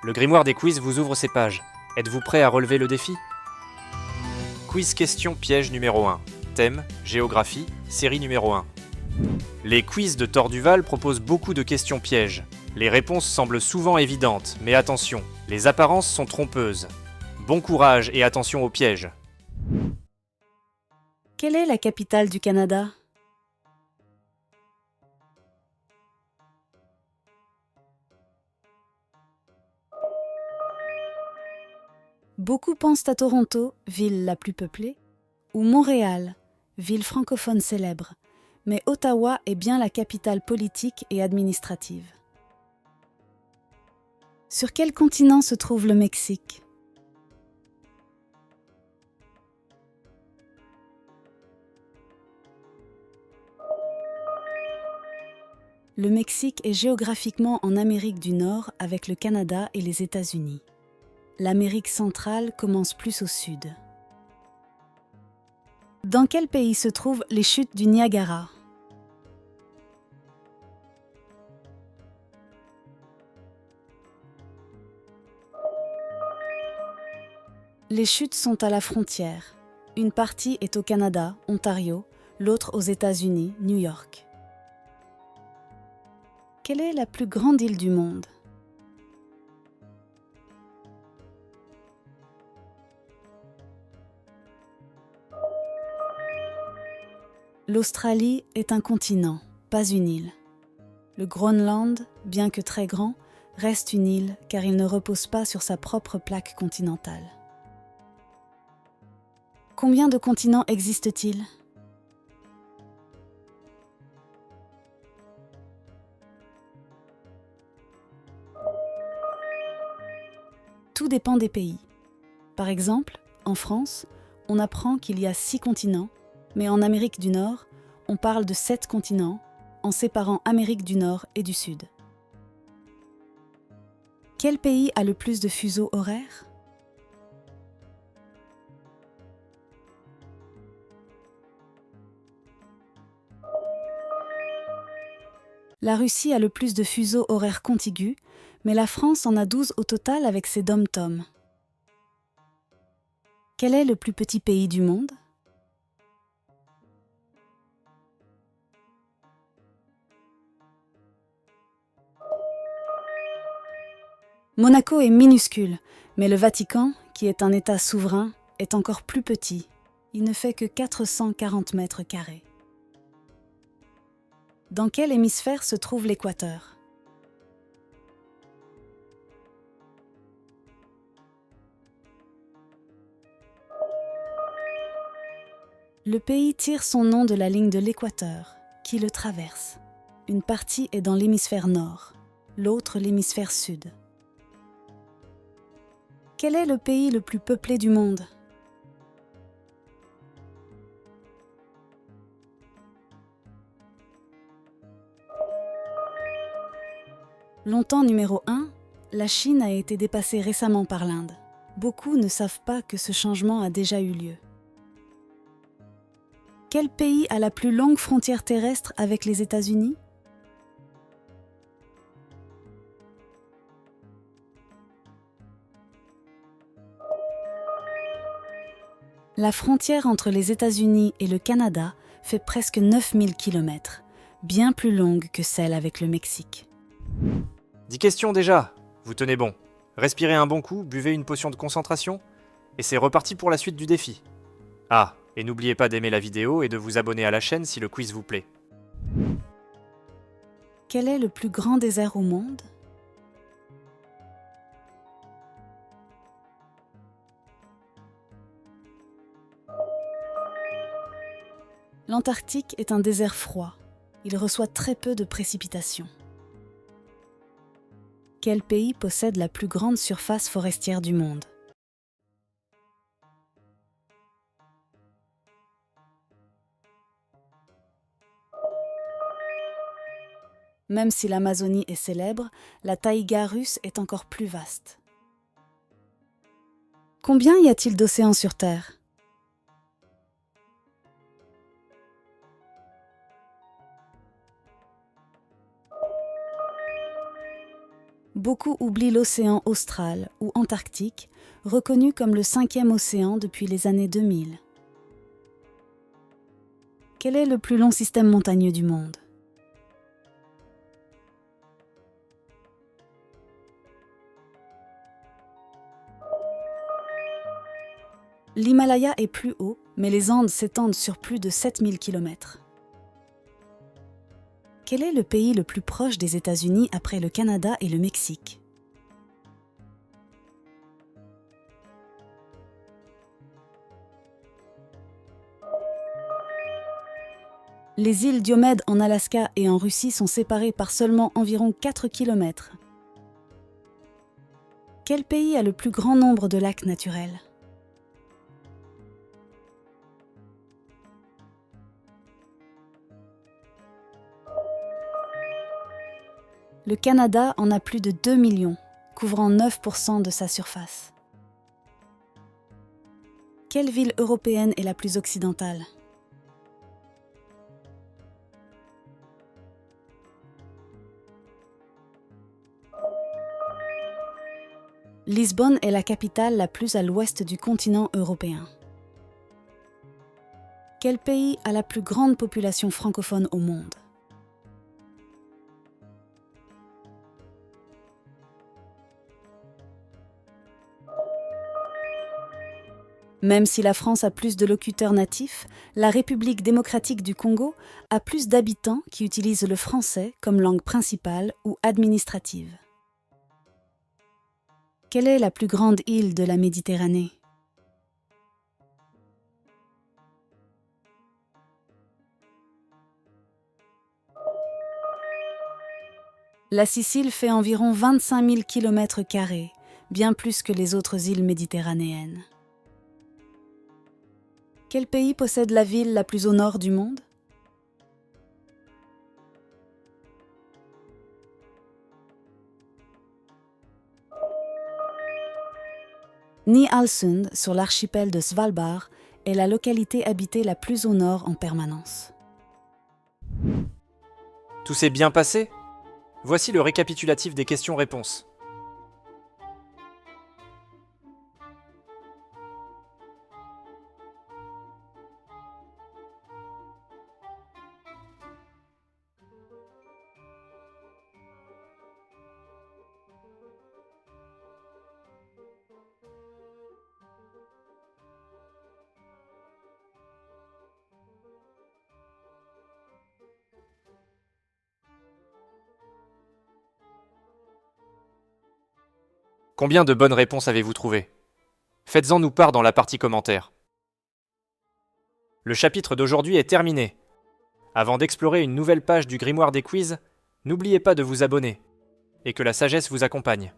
Le grimoire des quiz vous ouvre ses pages. Êtes-vous prêt à relever le défi? Quiz question piège numéro 1. Thème, géographie, série numéro 1. Les quiz de Torduval proposent beaucoup de questions pièges. Les réponses semblent souvent évidentes, mais attention, les apparences sont trompeuses. Bon courage et attention aux pièges. Quelle est la capitale du Canada? Beaucoup pensent à Toronto, ville la plus peuplée, ou Montréal, ville francophone célèbre, mais Ottawa est bien la capitale politique et administrative. Sur quel continent se trouve le Mexique? Le Mexique est géographiquement en Amérique du Nord avec le Canada et les États-Unis. L'Amérique centrale commence plus au sud. Dans quel pays se trouvent les chutes du Niagara? Les chutes sont à la frontière. Une partie est au Canada, Ontario, l'autre aux États-Unis, New York. Quelle est la plus grande île du monde? L'Australie est un continent, pas une île. Le Groenland, bien que très grand, reste une île car il ne repose pas sur sa propre plaque continentale. Combien de continents existent-ils? Tout dépend des pays. Par exemple, en France, on apprend qu'il y a 6 continents, mais en Amérique du Nord, on parle de 7 continents, en séparant Amérique du Nord et du Sud. Quel pays a le plus de fuseaux horaires? La Russie a le plus de fuseaux horaires contigus, mais la France en a 12 au total avec ses dom-toms. Quel est le plus petit pays du monde? Monaco est minuscule, mais le Vatican, qui est un État souverain, est encore plus petit. Il ne fait que 440 mètres carrés. Dans quel hémisphère se trouve l'équateur? Le pays tire son nom de la ligne de l'équateur, qui le traverse. Une partie est dans l'hémisphère nord, l'autre l'hémisphère sud. Quel est le pays le plus peuplé du monde? Longtemps numéro 1, la Chine a été dépassée récemment par l'Inde. Beaucoup ne savent pas que ce changement a déjà eu lieu. Quel pays a la plus longue frontière terrestre avec les États-Unis? La frontière entre les États-Unis et le Canada fait presque 9000 km, bien plus longue que celle avec le Mexique. 10 questions déjà. Vous tenez bon. Respirez un bon coup, buvez une potion de concentration, et c'est reparti pour la suite du défi. Ah, et n'oubliez pas d'aimer la vidéo et de vous abonner à la chaîne si le quiz vous plaît. Quel est le plus grand désert au monde? L'Antarctique est un désert froid. Il reçoit très peu de précipitations. Quel pays possède la plus grande surface forestière du monde? Même si l'Amazonie est célèbre, la taïga russe est encore plus vaste. Combien y a-t-il d'océans sur Terre? Beaucoup oublient l'océan austral ou antarctique, reconnu comme le 5e océan depuis les années 2000. Quel est le plus long système montagneux du monde? L'Himalaya est plus haut, mais les Andes s'étendent sur plus de 7000 km. Quel est le pays le plus proche des États-Unis après le Canada et le Mexique? Les îles Diomède en Alaska et en Russie sont séparées par seulement environ 4 km. Quel pays a le plus grand nombre de lacs naturels? Le Canada en a plus de 2 millions, couvrant 9% de sa surface. Quelle ville européenne est la plus occidentale? Lisbonne est la capitale la plus à l'ouest du continent européen. Quel pays a la plus grande population francophone au monde? Même si la France a plus de locuteurs natifs, la République démocratique du Congo a plus d'habitants qui utilisent le français comme langue principale ou administrative. Quelle est la plus grande île de la Méditerranée? La Sicile fait environ 25 000 km², bien plus que les autres îles méditerranéennes. Quel pays possède la ville la plus au nord du monde? Ny-Ålesund, sur l'archipel de Svalbard, est la localité habitée la plus au nord en permanence. Tout s'est bien passé? Voici le récapitulatif des questions-réponses. Combien de bonnes réponses avez-vous trouvé? Faites-en nous part dans la partie commentaires. Le chapitre d'aujourd'hui est terminé. Avant d'explorer une nouvelle page du grimoire des quiz, n'oubliez pas de vous abonner et que la sagesse vous accompagne.